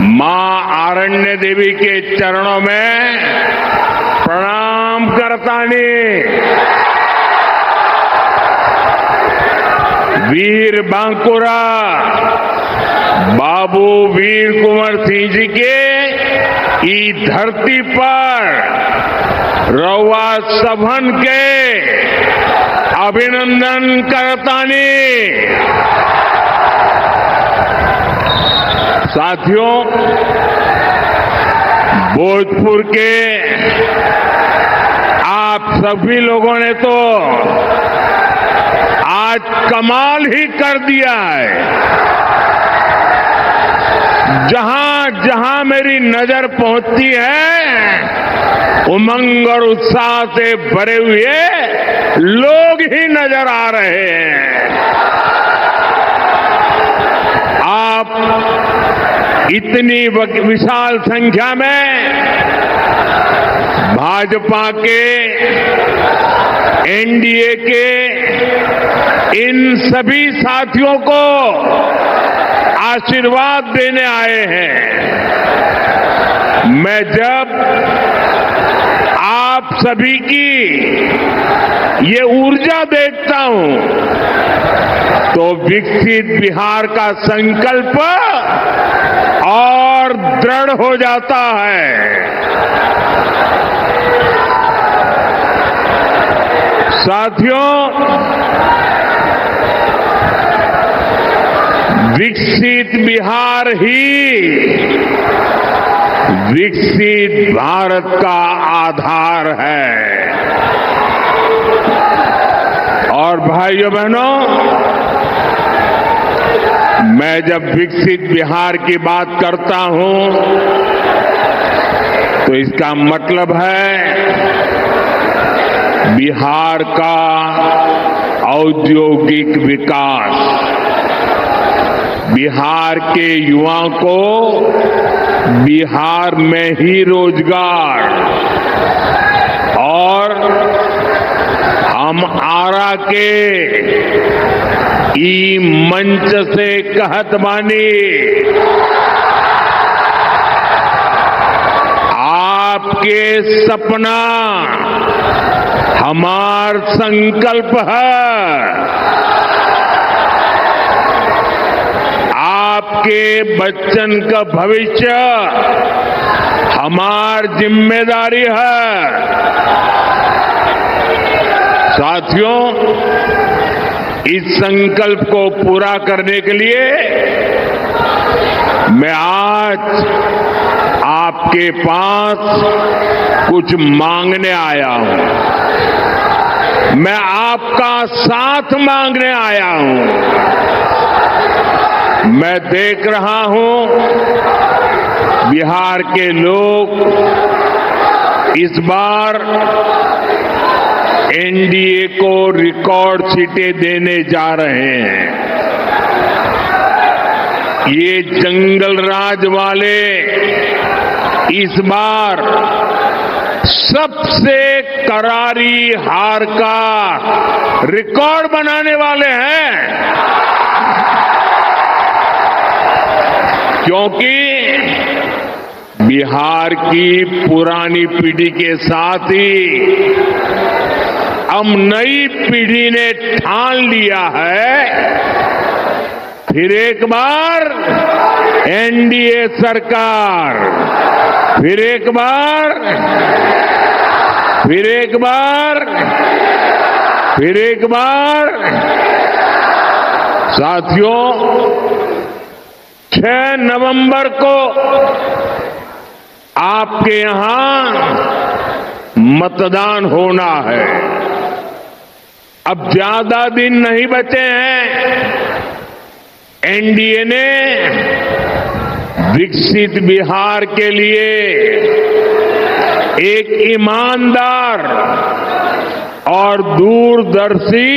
मां आरण्य देवी के चरणों में प्रणाम करतानी वीर बांकुरा बाबू वीर कुंवर सिंह जी के ई धरती पर रउआ सभन के अभिनंदन करतानी। साथियों, भोजपुर के आप सभी लोगों ने तो आज कमाल ही कर दिया है। जहां जहां मेरी नजर पहुंचती है, उमंग और उत्साह से भरे हुए लोग ही नजर आ रहे हैं। आप इतनी विशाल संख्या में भाजपा के, एनडीए के इन सभी साथियों को आशीर्वाद देने आए हैं। मैं जब आप सभी की ये ऊर्जा देखता हूं तो विकसित बिहार का संकल्प और दृढ़ हो जाता है। साथियों, विकसित बिहार ही विकसित भारत का आधार है। और भाइयों बहनों, मैं जब विकसित बिहार की बात करता हूं तो इसका मतलब है बिहार का औद्योगिक विकास, बिहार के युवाओं को बिहार में ही रोजगार, और हम आरा के ई मंच से कहत बानी, आपके सपना हमार संकल्प है। आपके बच्चन का भविष्य हमार जिम्मेदारी है। साथियों, इस संकल्प को पूरा करने के लिए मैं आज आपके पास कुछ मांगने आया हूं। मैं आपका साथ मांगने आया हूं। मैं देख रहा हूं बिहार के लोग इस बार एनडीए को रिकॉर्ड सीटें देने जा रहे हैं। ये जंगल राज वाले इस बार सबसे करारी हार का रिकॉर्ड बनाने वाले हैं, क्योंकि बिहार की पुरानी पीढ़ी के साथ ही अब नई पीढ़ी ने ठान लिया है, फिर एक बार एनडीए सरकार, फिर एक बार, फिर एक बार, फिर एक बार। साथियों, 6 नवंबर को आपके यहां मतदान होना है। अब ज्यादा दिन नहीं बचे हैं। एनडीए ने विकसित बिहार के लिए एक ईमानदार और दूरदर्शी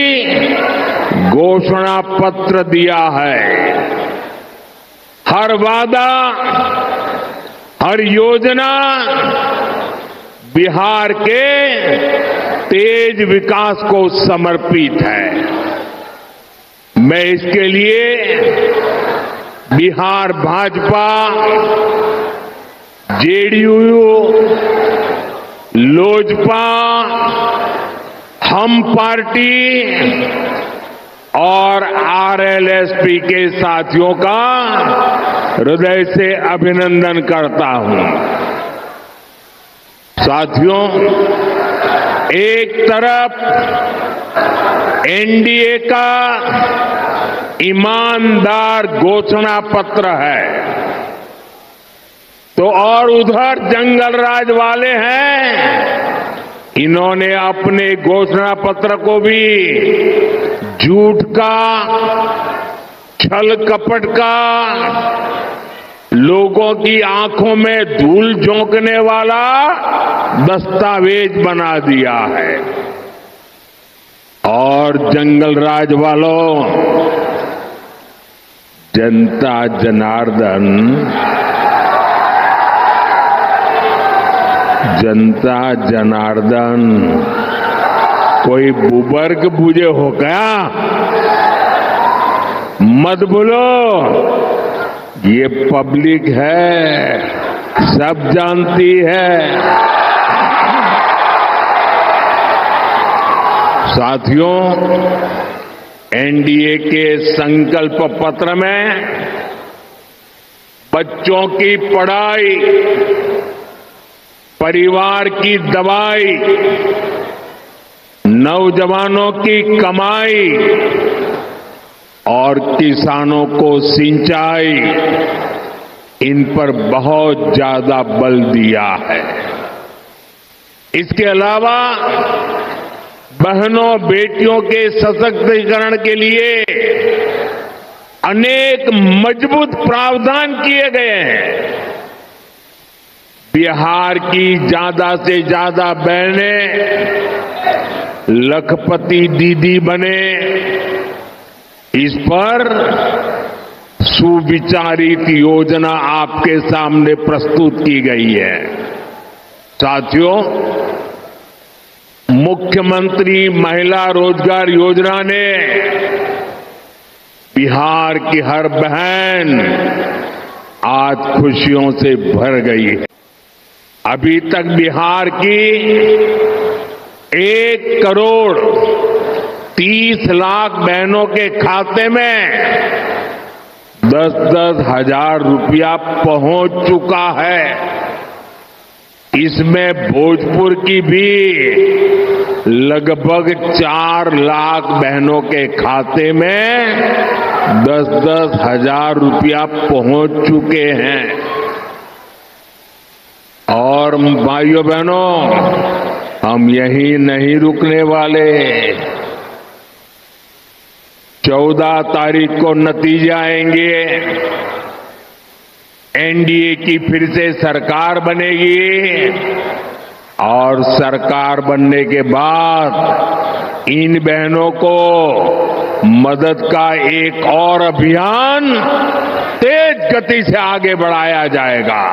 घोषणा पत्र दिया है। हर वादा, हर योजना बिहार के तेज विकास को समर्पित है। मैं इसके लिए बिहार भाजपा, जेडीयू, लोजपा, हम पार्टी और आरएलएसपी के साथियों का हृदय से अभिनंदन करता हूं। साथियों, एक तरफ एनडीए का ईमानदार घोषणा पत्र है, तो और उधर जंगल राज वाले हैं। इन्होंने अपने घोषणा पत्र को भी झूठ का, छल कपट का, लोगों की आंखों में धूल झोंकने वाला दस्तावेज बना दिया है। और जंगल राज वालों, जनता जनार्दन, जनता जनार्दन कोई बुबर्ग बुझे हो क्या? मत बोलो, ये पब्लिक है, सब जानती है। साथियों, एनडीए के संकल्प पत्र में बच्चों की पढ़ाई, परिवार की दवाई, नौजवानों की कमाई और किसानों को सिंचाई, इन पर बहुत ज्यादा बल दिया है। इसके अलावा बहनों बेटियों के सशक्तिकरण के लिए अनेक मजबूत प्रावधान किए गए हैं। बिहार की ज्यादा से ज्यादा बहनें लखपति दीदी बने, इस पर सुविचारित योजना आपके सामने प्रस्तुत की गई है। साथियों, मुख्यमंत्री महिला रोजगार योजना ने बिहार की हर बहन आज खुशियों से भर गई है। अभी तक बिहार की 1,30,00,000 बहनों के खाते में 10-10 हजार रुपया पहुंच चुका है। इसमें भोजपुर की भी लगभग 4 लाख बहनों के खाते में 10-10 हजार रुपया पहुंच चुके हैं। और भाइयों बहनों, हम यहीं नहीं रुकने वाले। 14 तारीख को नतीजे आएंगे, एनडीए की फिर से सरकार बनेगी और सरकार बनने के बाद इन बहनों को मदद का एक और अभियान तेज गति से आगे बढ़ाया जाएगा।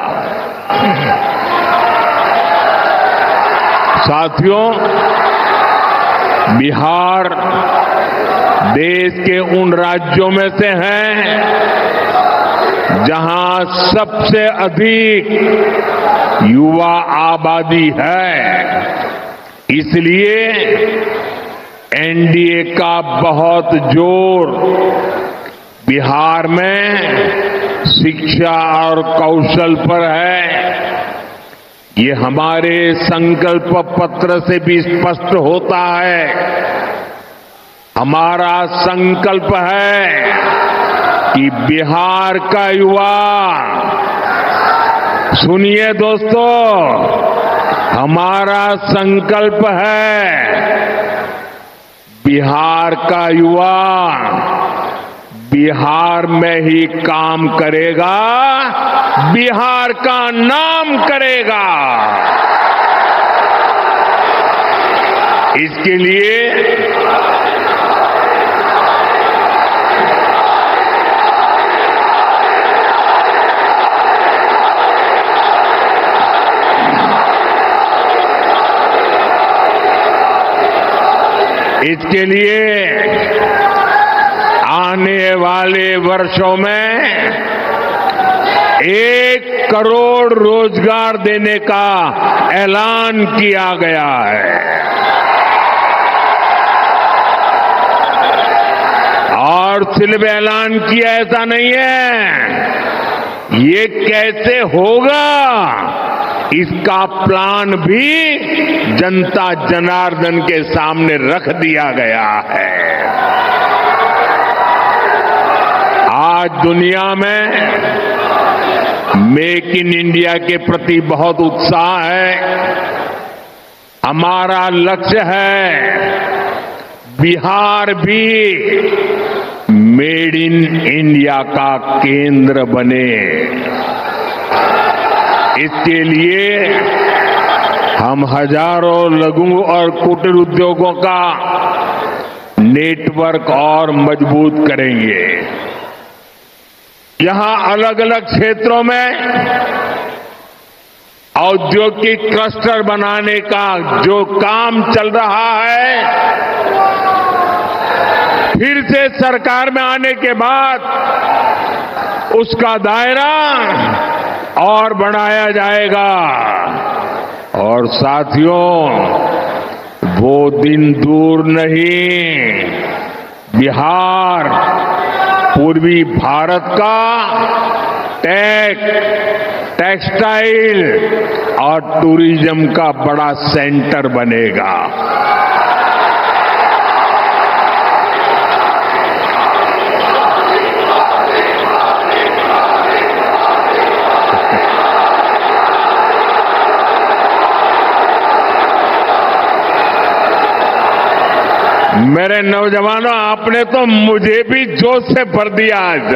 साथियों, बिहार देश के उन राज्यों में से है जहां सबसे अधिक युवा आबादी है। इसलिए एनडीए का बहुत जोर बिहार में शिक्षा और कौशल पर है। ये हमारे संकल्प पत्र से भी स्पष्ट होता है। हमारा संकल्प है कि बिहार का युवा, सुनिए दोस्तों, हमारा संकल्प है बिहार का युवा बिहार में ही काम करेगा, बिहार का नाम करेगा। इसके लिए इसके लिए आने वाले वर्षों में 1 करोड़ रोजगार देने का ऐलान किया गया है। और सिर्फ ऐलान किया ऐसा नहीं है, ये कैसे होगा इसका प्लान भी जनता जनार्दन के सामने रख दिया गया है। आज दुनिया में मेक इन इंडिया के प्रति बहुत उत्साह है। हमारा लक्ष्य है बिहार भी मेड इन इंडिया का केंद्र बने। इसके लिए हम हजारों लघु और कुटीर उद्योगों का नेटवर्क और मजबूत करेंगे। यहां अलग अलग क्षेत्रों में औद्योगिक क्लस्टर बनाने का जो काम चल रहा है, फिर से सरकार में आने के बाद उसका दायरा और बढ़ाया जाएगा। और साथियों, वो दिन दूर नहीं, बिहार पूर्वी भारत का टेक्सटाइल और टूरिज्म का बड़ा सेंटर बनेगा। मेरे नौजवानों, आपने तो मुझे भी जोश से भर दिया आज।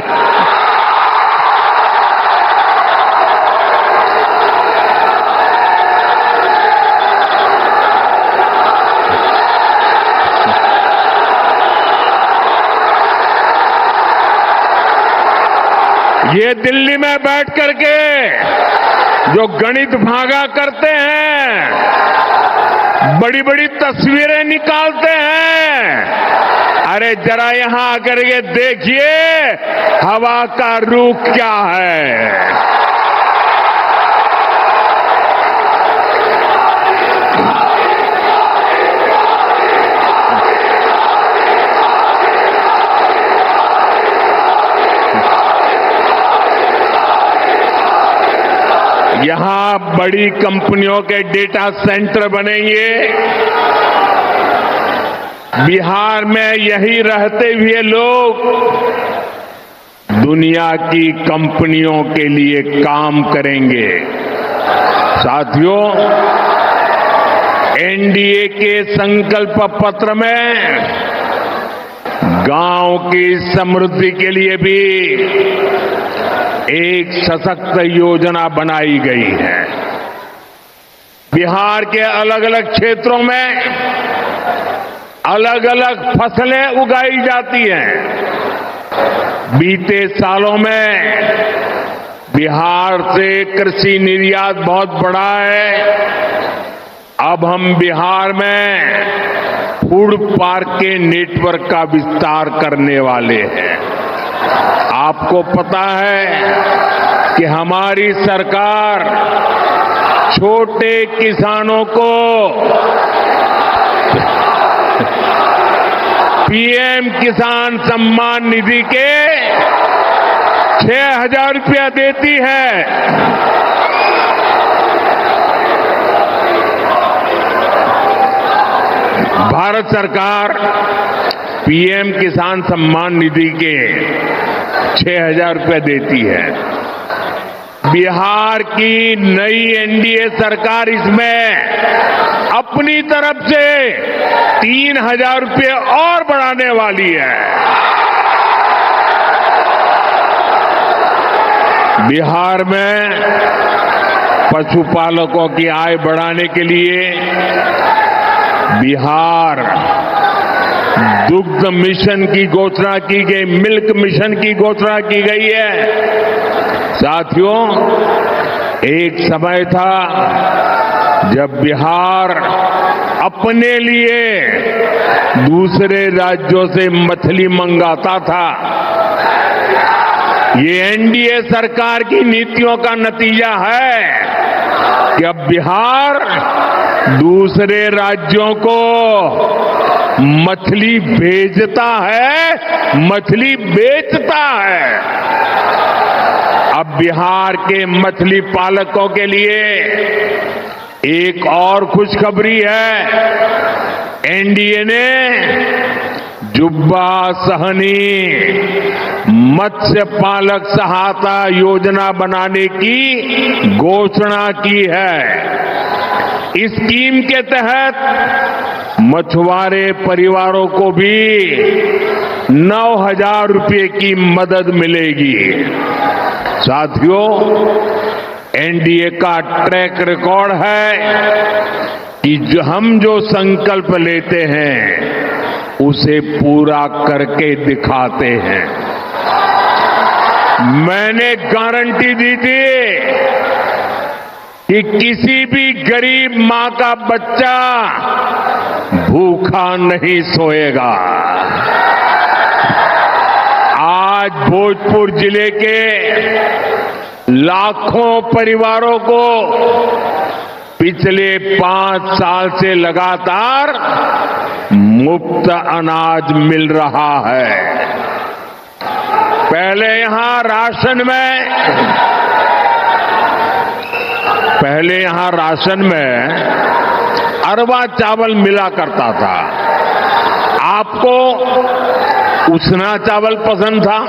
ये दिल्ली में बैठ करके जो गणित भागा करते हैं, बड़ी बड़ी तस्वीरें निकालते हैं, अरे जरा यहां आकर के देखिए हवा का रुख क्या है। यहां बड़ी कंपनियों के डेटा सेंटर बनेंगे। बिहार में यही रहते हुए लोग दुनिया की कंपनियों के लिए काम करेंगे। साथियों, एनडीए के संकल्प पत्र में गांव की समृद्धि के लिए भी एक सशक्त योजना बनाई गई है। बिहार के अलग अलग क्षेत्रों में अलग अलग फसलें उगाई जाती हैं। बीते सालों में बिहार से कृषि निर्यात बहुत बढ़ा है। अब हम बिहार में फूड पार्क के नेटवर्क का विस्तार करने वाले हैं। आपको पता है कि हमारी सरकार छोटे किसानों को पीएम किसान सम्मान निधि के 6,000 रुपया देती है। भारत सरकार पीएम किसान सम्मान निधि के 6,000 रुपये देती है। बिहार की नई एनडीए सरकार इसमें अपनी तरफ से 3,000 रुपये और बढ़ाने वाली है। बिहार में पशुपालकों की आय बढ़ाने के लिए बिहार दुग्ध मिशन की घोषणा की गई, मिल्क मिशन की घोषणा की गई है। साथियों, एक समय था जब बिहार अपने लिए दूसरे राज्यों से मछली मंगाता था। ये एनडीए सरकार की नीतियों का नतीजा है कि अब बिहार दूसरे राज्यों को मछली भेजता है, मछली बेचता है। अब बिहार के मछली पालकों के लिए एक और खुशखबरी है। एनडीए ने जुब्बा सहनी मत्स्य पालक सहायता योजना बनाने की घोषणा की है। इस स्कीम के तहत मछुआरे परिवारों को भी 9,000 रुपए की मदद मिलेगी। साथियों, एनडीए का ट्रैक रिकॉर्ड है कि हम जो संकल्प लेते हैं उसे पूरा करके दिखाते हैं। मैंने गारंटी दी थी कि किसी भी गरीब मां का बच्चा भूखा नहीं सोएगा। आज भोजपुर जिले के लाखों परिवारों को पिछले 5 साल से लगातार मुफ्त अनाज मिल रहा है। पहले यहां राशन में अरवा चावल मिला करता था। आपको उसना चावल पसंद था।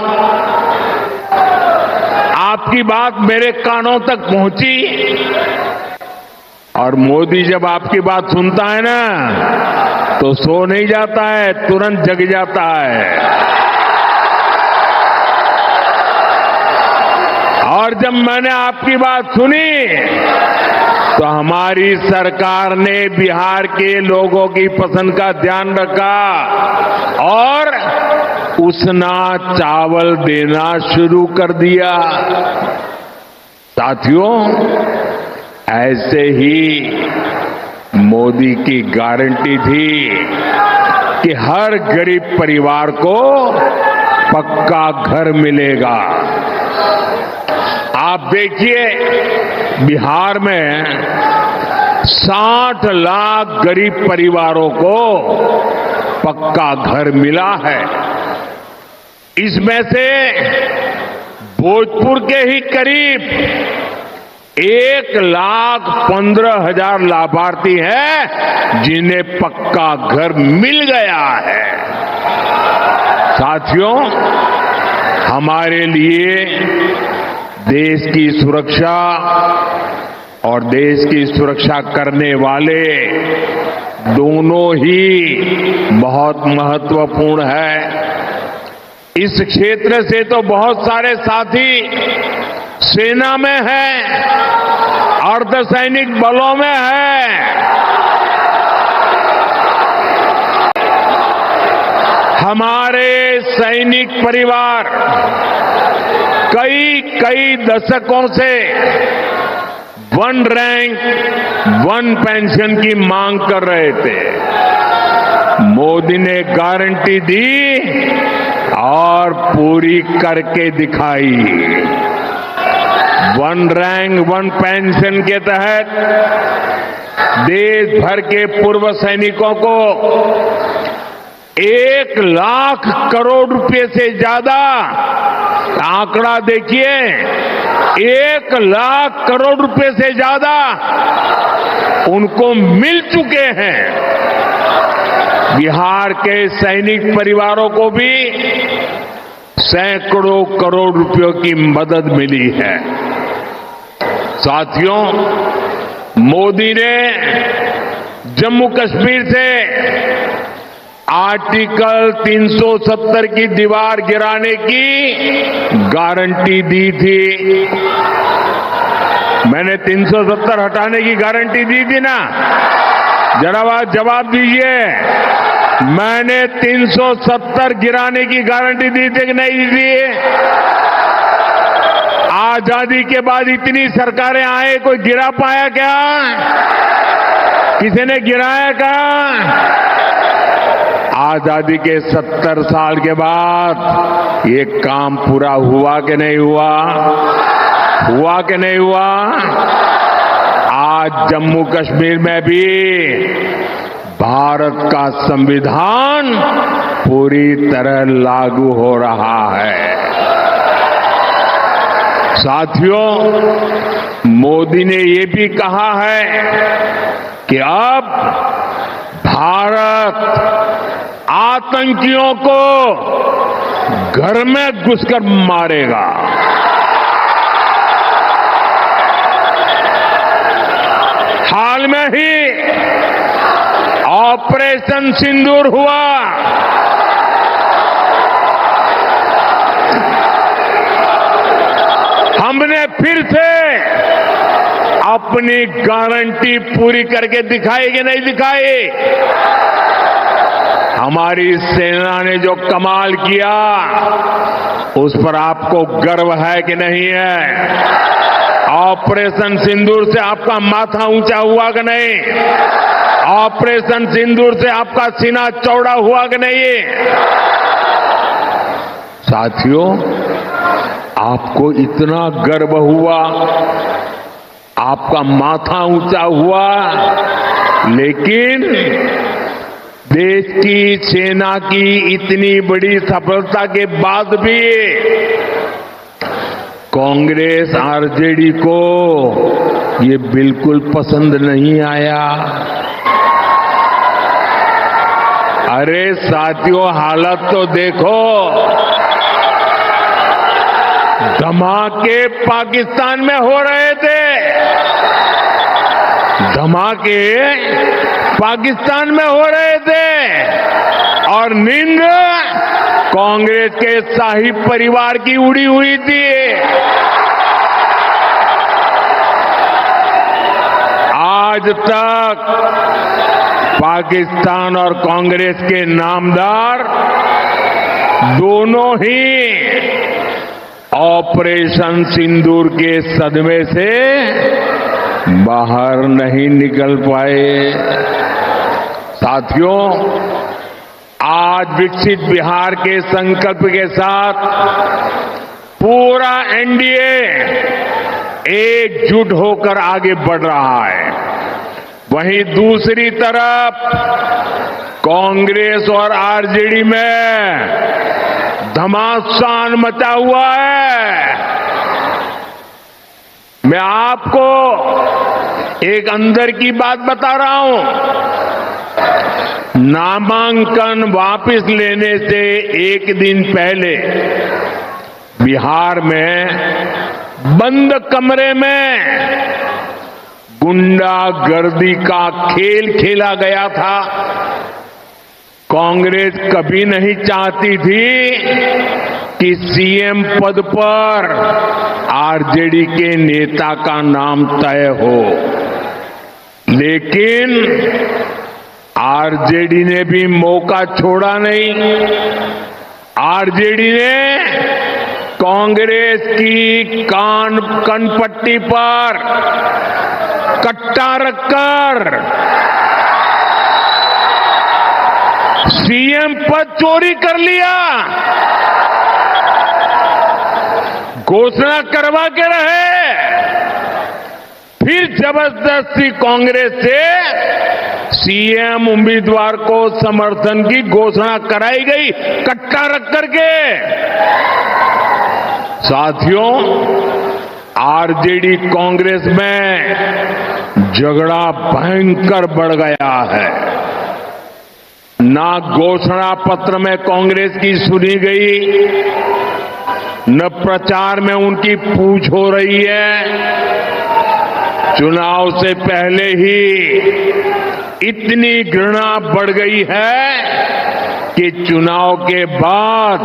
आपकी बात मेरे कानों तक पहुंची और मोदी जब आपकी बात सुनता है ना तो सो नहीं जाता है, तुरंत जग जाता है। और जब मैंने आपकी बात सुनी तो हमारी सरकार ने बिहार के लोगों की पसंद का ध्यान रखा और उसना चावल देना शुरू कर दिया। साथियों, ऐसे ही मोदी की गारंटी थी कि हर गरीब परिवार को पक्का घर मिलेगा। आप देखिए, बिहार में 60 लाख गरीब परिवारों को पक्का घर मिला है। इसमें से भोजपुर के ही करीब 1,15,000 लाभार्थी हैं जिन्हें पक्का घर मिल गया है। साथियों, हमारे लिए देश की सुरक्षा और देश की सुरक्षा करने वाले दोनों ही बहुत महत्वपूर्ण है। इस क्षेत्र से तो बहुत सारे साथी सेना में हैं, अर्धसैनिक बलों में हैं। हमारे सैनिक परिवार कई दशकों से 1 रैंक 1 पेंशन की मांग कर रहे थे। मोदी ने गारंटी दी और पूरी करके दिखाई। 1 रैंक 1 पेंशन के तहत देश भर के पूर्व सैनिकों को 1 लाख करोड़ रुपए से ज्यादा, आंकड़ा देखिए, 1 लाख करोड़ रुपए से ज्यादा उनको मिल चुके हैं। बिहार के सैनिक परिवारों को भी सैकड़ों करोड़ रुपयों की मदद मिली है। साथियों, मोदी ने जम्मू कश्मीर से आर्टिकल 370 की दीवार गिराने की गारंटी दी थी। मैंने 370 हटाने की गारंटी दी थी ना? जरा जवाब दीजिए, मैंने 370 गिराने की गारंटी दी थी कि नहीं दी थी? आजादी के बाद इतनी सरकारें आए, कोई गिरा पाया क्या? किसी ने गिराया क्या? आजादी के 70 साल के बाद ये काम पूरा हुआ कि नहीं हुआ? हुआ कि नहीं हुआ? आज जम्मू कश्मीर में भी भारत का संविधान पूरी तरह लागू हो रहा है। साथियों, मोदी ने ये भी कहा है कि अब भारत आतंकियों को घर में घुसकर मारेगा। हाल में ही ऑपरेशन सिंदूर हुआ। हमने फिर से अपनी गारंटी पूरी करके दिखाई कि नहीं दिखाई? हमारी सेना ने जो कमाल किया उस पर आपको गर्व है कि नहीं है? ऑपरेशन सिंदूर से आपका माथा ऊंचा हुआ कि नहीं? ऑपरेशन सिंदूर से आपका सीना चौड़ा हुआ कि नहीं? साथियों, आपको इतना गर्व हुआ, आपका माथा ऊंचा हुआ, लेकिन देश की सेना की इतनी बड़ी सफलता के बाद भी कांग्रेस आरजेडी को ये बिल्कुल पसंद नहीं आया। अरे साथियों, हालत तो देखो। धमाके पाकिस्तान में हो रहे थे, धमाके पाकिस्तान में हो रहे थे और नींद कांग्रेस के शाही परिवार की उड़ी हुई थी। आज तक पाकिस्तान और कांग्रेस के नामदार दोनों ही ऑपरेशन सिंदूर के सदमे से बाहर नहीं निकल पाए। साथियों, आज विकसित बिहार के संकल्प के साथ पूरा एनडीए एकजुट होकर आगे बढ़ रहा है। वहीं दूसरी तरफ कांग्रेस और आरजेडी में घमासान मचा हुआ है। मैं आपको एक अंदर की बात बता रहा हूं। नामांकन वापस लेने से एक दिन पहले बिहार में बंद कमरे में गुंडागर्दी का खेल खेला गया था। कांग्रेस कभी नहीं चाहती थी कि सीएम पद पर आरजेडी के नेता का नाम तय हो, लेकिन आरजेडी ने भी मौका छोड़ा नहीं। आरजेडी ने कांग्रेस की कनपट्टी पर कट्टा रखकर सीएम पद चोरी कर लिया। घोषणा करवा के रहे, फिर जबरदस्ती कांग्रेस से सीएम उम्मीदवार को समर्थन की घोषणा कराई गई, कट्टा रख करके। साथियों, आरजेडी कांग्रेस में झगड़ा भयंकर बढ़ गया है। ना घोषणा पत्र में कांग्रेस की सुनी गई, न प्रचार में उनकी पूछ हो रही है। चुनाव से पहले ही इतनी घृणा बढ़ गई है कि चुनाव के बाद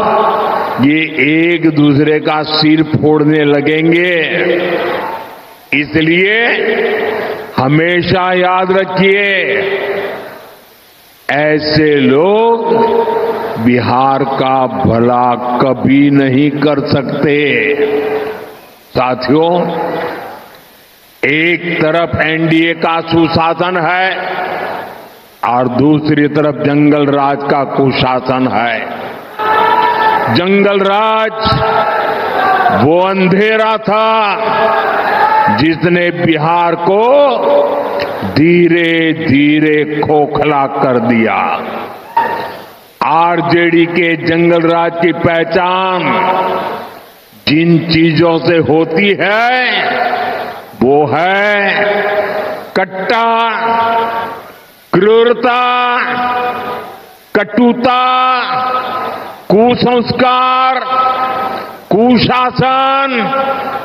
ये एक दूसरे का सिर फोड़ने लगेंगे। इसलिए हमेशा याद रखिए, ऐसे लोग बिहार का भला कभी नहीं कर सकते। साथियों, एक तरफ एनडीए का सुशासन है, और दूसरी तरफ जंगल राज का कुशासन है। जंगल राज वो अंधेरा था जिसने बिहार को धीरे धीरे खोखला कर दिया। आरजेडी के जंगल राज की पहचान जिन चीजों से होती है वो है कट्टा, क्रूरता, कटुता, कुसंस्कार, कुशासन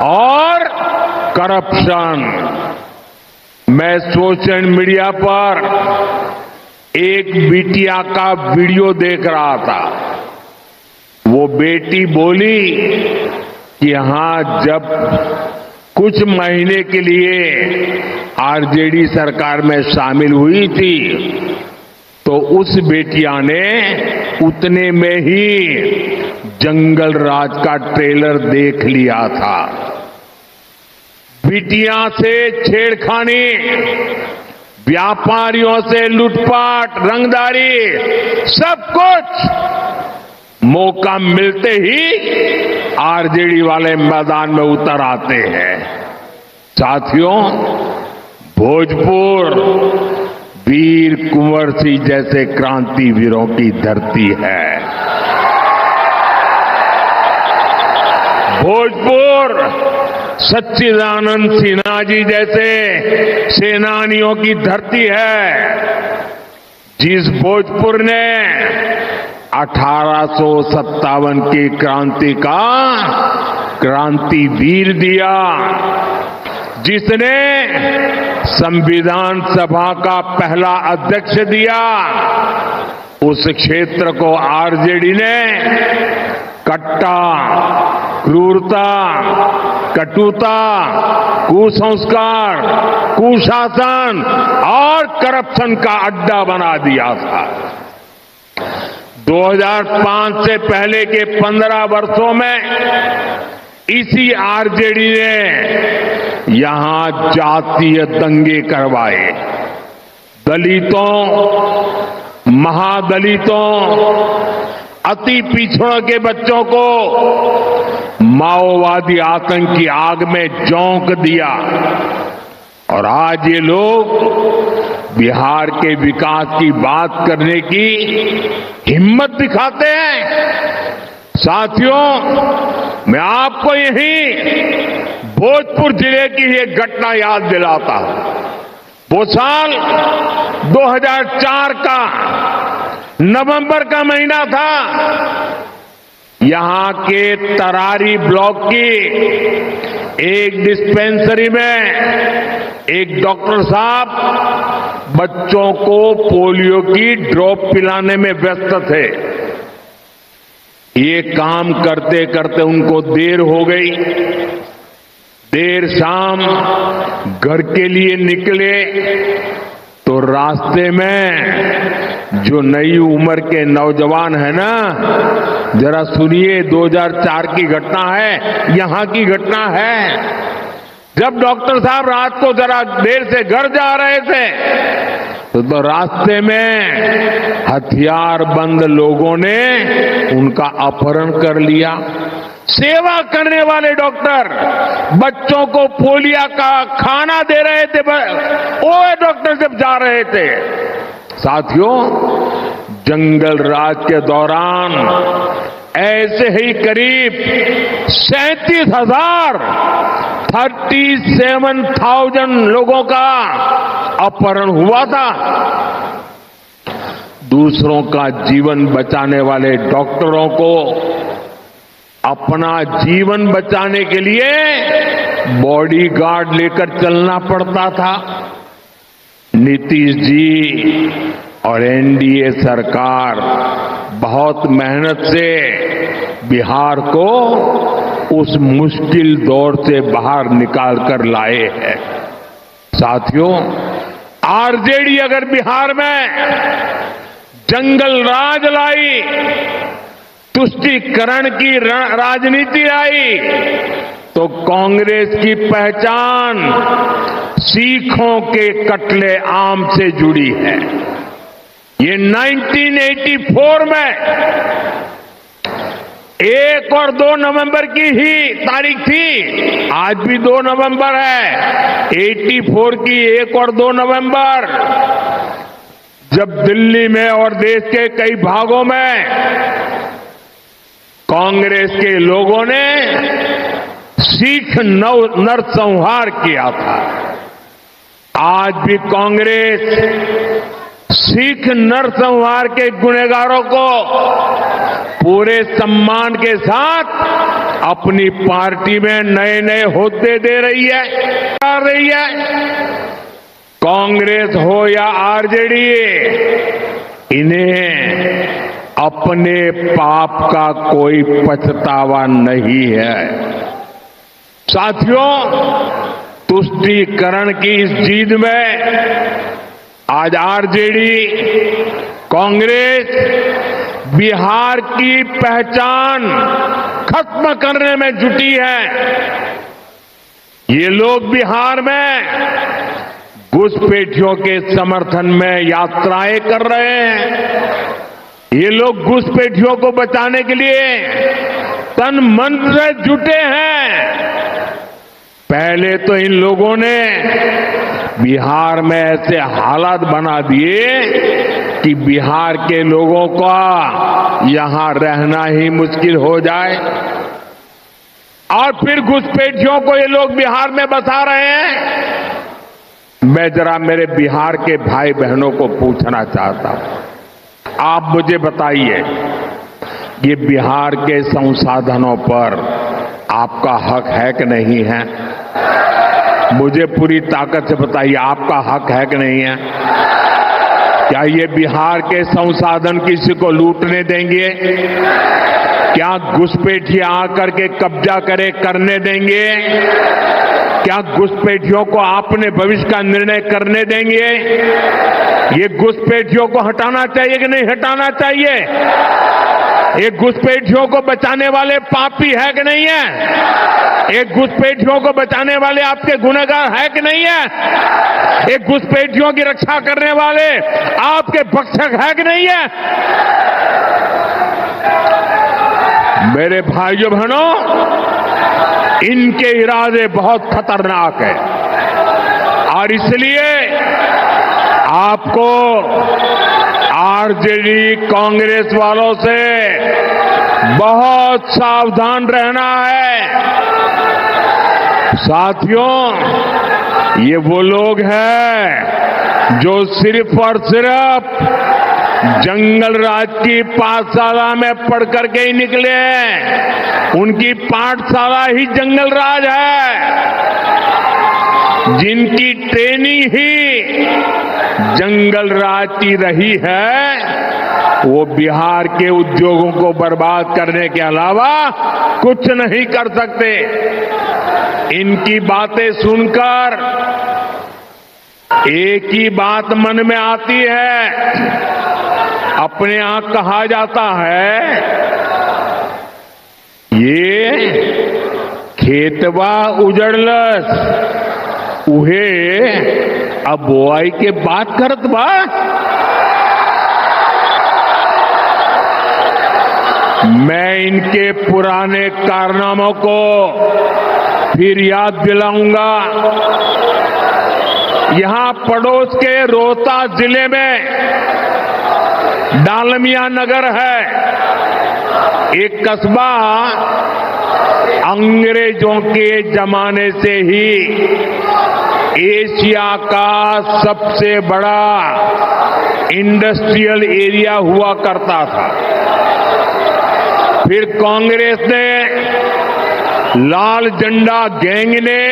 और करप्शन। मैं सोशल मीडिया पर एक बिटिया का वीडियो देख रहा था। वो बेटी बोली कि हाँ, जब कुछ महीने के लिए आरजेडी सरकार में शामिल हुई थी तो उस बेटिया ने उतने में ही जंगल राज का ट्रेलर देख लिया था। बिटिया से छेड़खानी, व्यापारियों से लूटपाट, रंगदारी, सब कुछ मौका मिलते ही आरजेडी वाले मैदान में उतर आते हैं। साथियों, भोजपुर वीर कुंवर सिंह जैसे क्रांतिवीरों की धरती है। भोजपुर सच्चिदानंद सिन्हा जी जैसे सेनानियों की धरती है। जिस भोजपुर ने 1857 की क्रांति का क्रांतिवीर दिया, जिसने संविधान सभा का पहला अध्यक्ष दिया, उस क्षेत्र को आरजेडी ने कट्टा, क्रूरता, कटुता, कुसंस्कार, कुशासन और करप्शन का अड्डा बना दिया था। 2005 से पहले के 15 वर्षों में इसी आरजेडी ने यहां जातीय दंगे करवाए। दलितों, महादलितों, अति पिछड़ों के बच्चों को माओवादी आतंक की आग में झोंक दिया। और आज ये लोग बिहार के विकास की बात करने की हिम्मत दिखाते हैं। साथियों, मैं आपको यही भोजपुर जिले की एक घटना याद दिलाता हूं। वो साल 2004 का नवंबर का महीना था। यहां के तरारी ब्लॉक की एक डिस्पेंसरी में एक डॉक्टर साहब बच्चों को पोलियो की ड्रॉप पिलाने में व्यस्त थे। ये काम करते करते उनको देर हो गई। देर शाम घर के लिए निकले तो रास्ते में जो नई उम्र के नौजवान है ना, जरा सुनिए, 2004 की घटना है, यहां की घटना है। जब डॉक्टर साहब रात को जरा देर से घर जा रहे थे तो रास्ते में हथियार बंद लोगों ने उनका अपहरण कर लिया। सेवा करने वाले डॉक्टर बच्चों को पोलियो का खाना दे रहे थे, वो डॉक्टर जब जा रहे थे। साथियों, जंगल राज के दौरान ऐसे ही करीब 37,000 लोगों का अपहरण हुआ था। दूसरों का जीवन बचाने वाले डॉक्टरों को अपना जीवन बचाने के लिए बॉडीगार्ड लेकर चलना पड़ता था। नीतीश जी और एनडीए सरकार बहुत मेहनत से बिहार को उस मुश्किल दौर से बाहर निकाल कर लाए हैं। साथियों, आरजेडी अगर बिहार में जंगल राज लाई, तुष्टीकरण की राजनीति आई, तो कांग्रेस की पहचान सीखों के कत्ले आम से जुड़ी है। ये 1984 में 1 और 2 नवंबर की ही तारीख थी। आज भी 2 नवंबर है। 84 की 1 और 2 नवंबर, जब दिल्ली में और देश के कई भागों में कांग्रेस के लोगों ने सिख नरसंहार किया था। आज भी कांग्रेस सिख नरसंहार के गुनहगारों को पूरे सम्मान के साथ अपनी पार्टी में नए नए होद्दे दे रही है। कांग्रेस हो या आरजेडी, इन्हें अपने पाप का कोई पछतावा नहीं है। साथियों, तुष्टीकरण की इस जीत में आज आरजेडी, कांग्रेस बिहार की पहचान खत्म करने में जुटी है। ये लोग बिहार में घुसपैठियों के समर्थन में यात्राएं कर रहे हैं। ये लोग घुसपैठियों को बचाने के लिए तन मन से जुटे हैं। पहले तो इन लोगों ने बिहार में ऐसे हालात बना दिए कि बिहार के लोगों का यहां रहना ही मुश्किल हो जाए, और फिर घुसपैठियों को ये लोग बिहार में बसा रहे हैं। मैं जरा मेरे बिहार के भाई बहनों को पूछना चाहता हूं, आप मुझे बताइए, ये बिहार के संसाधनों पर आपका हक है कि नहीं है? मुझे पूरी ताकत से बताइए, आपका हक है कि नहीं है? क्या ये बिहार के संसाधन किसी को लूटने देंगे? क्या घुसपैठिया आकर के कब्जा करने देंगे? क्या घुसपैठियों को अपने भविष्य का निर्णय करने देंगे? ये घुसपैठियों को हटाना चाहिए कि नहीं हटाना चाहिए? ये घुसपैठियों को बचाने वाले पापी है कि नहीं है? एक घुसपैठियों को बचाने वाले आपके गुनहगार है कि नहीं है? एक घुसपैठियों की रक्षा करने वाले आपके भक्षक है कि नहीं है? मेरे भाइयों बहनों, इनके इरादे बहुत खतरनाक हैं, और इसलिए आपको आरजेडी कांग्रेस वालों से बहुत सावधान रहना है। साथियों, ये वो लोग हैं जो सिर्फ और सिर्फ जंगल राज की पाठशाला में पढ़ करके ही निकले हैं। उनकी पाठशाला ही जंगल राज है, जिनकी ट्रेनिंग ही जंगल राज की रही है। वो बिहार के उद्योगों को बर्बाद करने के अलावा कुछ नहीं कर सकते। इनकी बातें सुनकर एक ही बात मन में आती है। अपने यहां कहा जाता है, ये खेतवा उजड़लस उहे अब बोआई के बात करत बा। मैं इनके पुराने कारनामों को फिर याद दिलाऊंगा। यहां पड़ोस के रोहतास जिले में डालमिया नगर है, एक कस्बा अंग्रेजों के जमाने से ही एशिया का सबसे बड़ा इंडस्ट्रियल एरिया हुआ करता था। फिर कांग्रेस ने, लाल झंडा गैंग ने,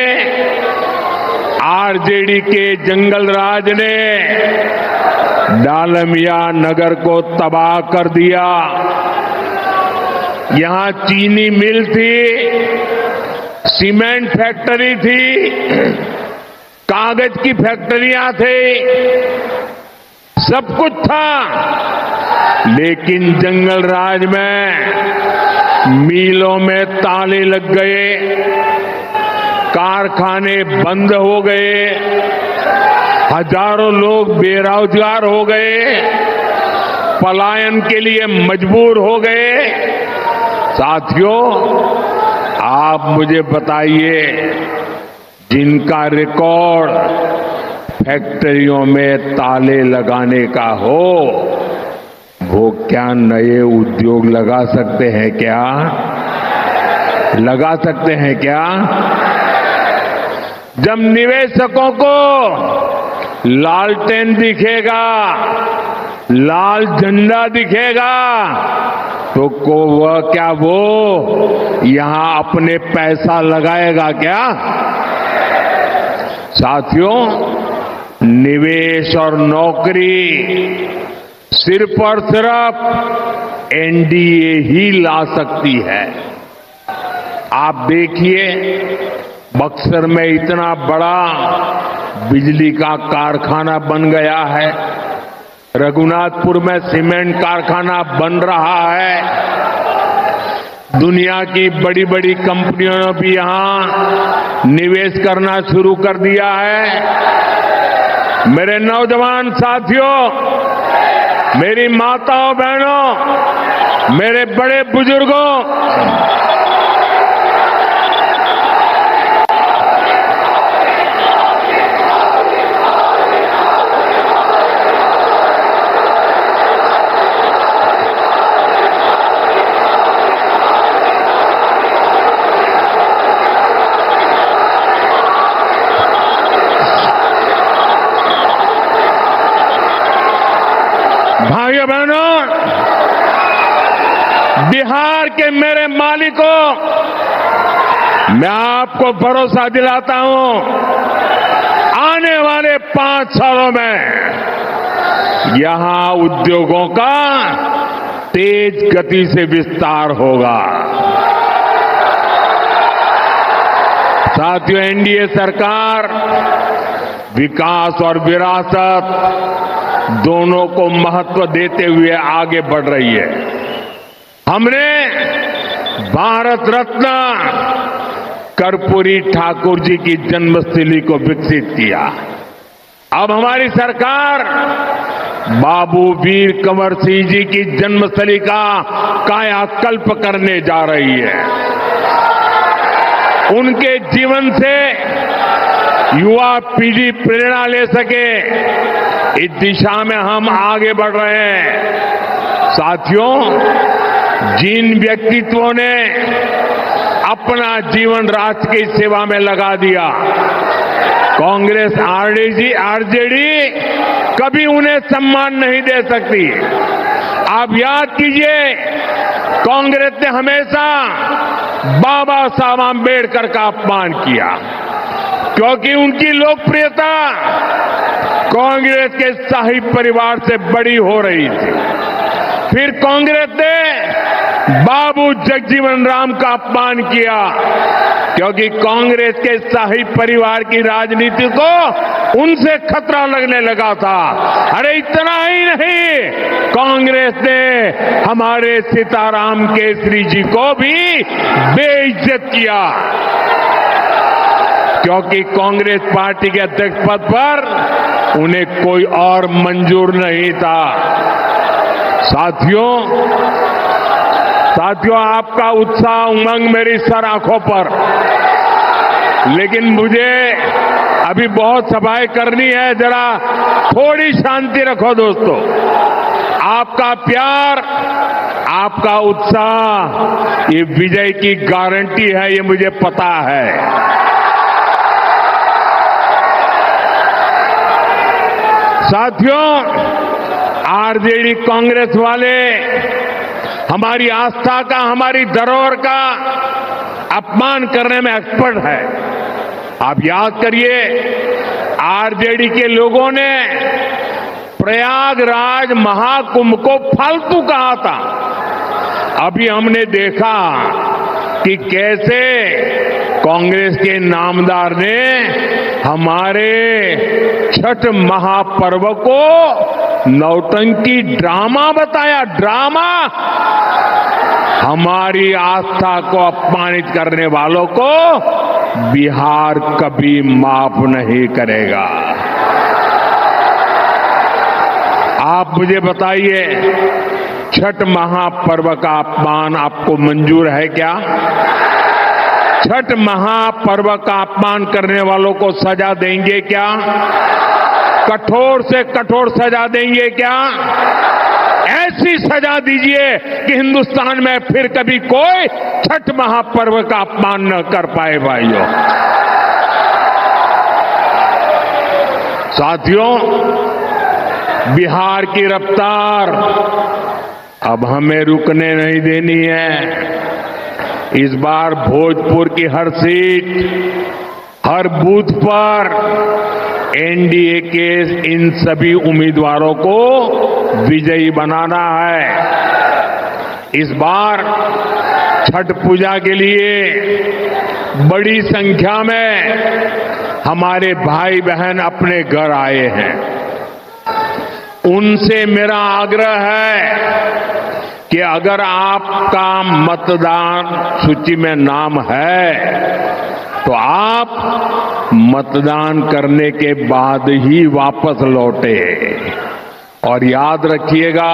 आरजेडी के जंगल राज ने डालमिया नगर को तबाह कर दिया। यहां चीनी मिल थी, सीमेंट फैक्ट्री थी, कागज की फैक्ट्रियां थी, सब कुछ था। लेकिन जंगल राज में मिलों में ताले लग गए, कारखाने बंद हो गए, हजारों लोग बेरोजगार हो गए, पलायन के लिए मजबूर हो गए। साथियों, आप मुझे बताइए, जिनका रिकॉर्ड फैक्ट्रियों में ताले लगाने का हो, वो क्या नए उद्योग लगा सकते हैं क्या? लगा सकते हैं क्या? जब निवेशकों को लालटेन दिखेगा, लाल झंडा दिखेगा, तो वह क्या वो यहां अपने पैसा लगाएगा क्या? साथियों, निवेश और नौकरी सिर्फ और सिर्फ एनडीए ही ला सकती है। आप देखिए, बक्सर में इतना बड़ा बिजली का कारखाना बन गया है, रघुनाथपुर में सीमेंट कारखाना बन रहा है, दुनिया की बड़ी बड़ी कंपनियों ने भी यहां निवेश करना शुरू कर दिया है। मेरे नौजवान साथियों, मेरी माताओं बहनों, मेरे बड़े बुजुर्गों, भाइयों बहनों, बिहार के मेरे मालिकों, मैं आपको भरोसा दिलाता हूं, आने वाले 5 सालों में यहां उद्योगों का तेज गति से विस्तार होगा। साथियों, एनडीए सरकार विकास और विरासत दोनों को महत्व देते हुए आगे बढ़ रही है। हमने भारत रत्न कर्पूरी ठाकुर जी की जन्मस्थली को विकसित किया। अब हमारी सरकार बाबू वीर कंवर सिंह जी की जन्मस्थली का कायाकल्प करने जा रही है। उनके जीवन से युवा पीढ़ी प्रेरणा ले सके, इस दिशा में हम आगे बढ़ रहे हैं। साथियों, जिन व्यक्तित्वों ने अपना जीवन राष्ट्र की सेवा में लगा दिया, कांग्रेस आरजेडी कभी उन्हें सम्मान नहीं दे सकती। आप याद कीजिए, कांग्रेस ने हमेशा बाबा साहब आंबेडकर का अपमान किया, क्योंकि उनकी लोकप्रियता कांग्रेस के शाही परिवार से बड़ी हो रही थी। फिर कांग्रेस ने बाबू जगजीवन राम का अपमान किया, क्योंकि कांग्रेस के शाही परिवार की राजनीति को उनसे खतरा लगने लगा था। अरे इतना ही नहीं, कांग्रेस ने हमारे सीताराम केसरी जी को भी बेइज्जत किया, क्योंकि कांग्रेस पार्टी के अध्यक्ष पद पर उन्हें कोई और मंजूर नहीं था। साथियों, आपका उत्साह उमंग मेरी सर आंखों पर, लेकिन मुझे अभी बहुत सभाएं करनी है, जरा थोड़ी शांति रखो दोस्तों। आपका प्यार, आपका उत्साह ये विजय की गारंटी है, ये मुझे पता है। साथियों, आरजेडी कांग्रेस वाले हमारी आस्था का, हमारी धरोहर का अपमान करने में एक्सपर्ट है। आप याद करिए, आरजेडी के लोगों ने प्रयागराज महाकुंभ को फालतू कहा था। अभी हमने देखा कि कैसे कांग्रेस के नामदार ने हमारे छठ महापर्व को नौटंकी ड्रामा बताया। ड्रामा! हमारी आस्था को अपमानित करने वालों को बिहार कभी माफ नहीं करेगा। आप मुझे बताइए, छठ महापर्व का अपमान आपको मंजूर है क्या? छठ महापर्व का अपमान करने वालों को सजा देंगे क्या? कठोर से कठोर सजा देंगे क्या? ऐसी सजा दीजिए कि हिंदुस्तान में फिर कभी कोई छठ महापर्व का अपमान न कर पाए। भाइयों, साथियों, बिहार की रफ्तार अब हमें रुकने नहीं देनी है। इस बार भोजपुर की हर सीट, हर बूथ पर एनडीए के इन सभी उम्मीदवारों को विजयी बनाना है। इस बार छठ पूजा के लिए बड़ी संख्या में हमारे भाई बहन अपने घर आए हैं। उनसे मेरा आग्रह है कि अगर आपका मतदान सूची में नाम है तो आप मतदान करने के बाद ही वापस लौटे। और याद रखिएगा,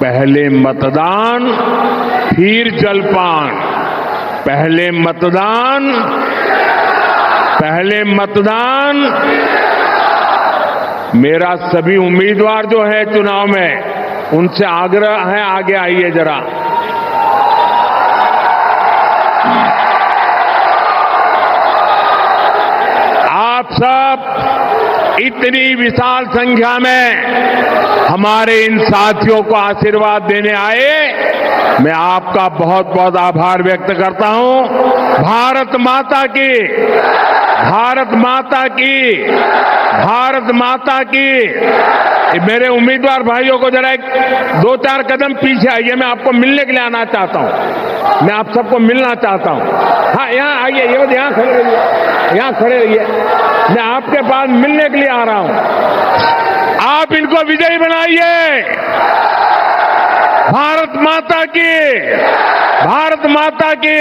पहले मतदान फिर जलपान। पहले मतदान, पहले मतदान। मेरा सभी उम्मीदवार जो है चुनाव में, उनसे आग्रह है, आगे आइए जरा। आप सब इतनी विशाल संख्या में हमारे इन साथियों को आशीर्वाद देने आए, मैं आपका बहुत बहुत आभार व्यक्त करता हूं। भारत माता की, भारत माता की, भारत माता की। मेरे उम्मीदवार भाइयों को जरा एक 2-4 कदम पीछे आइए, मैं आपको मिलने के लिए आना चाहता हूं। मैं आप सबको मिलना चाहता हूं। हाँ, यहाँ आइए, ये यहाँ खड़े रहिए, यहाँ खड़े रहिए। मैं आपके पास मिलने के लिए आ रहा हूं। आप इनको विजयी बनाइए। भारत माता की, भारत माता की।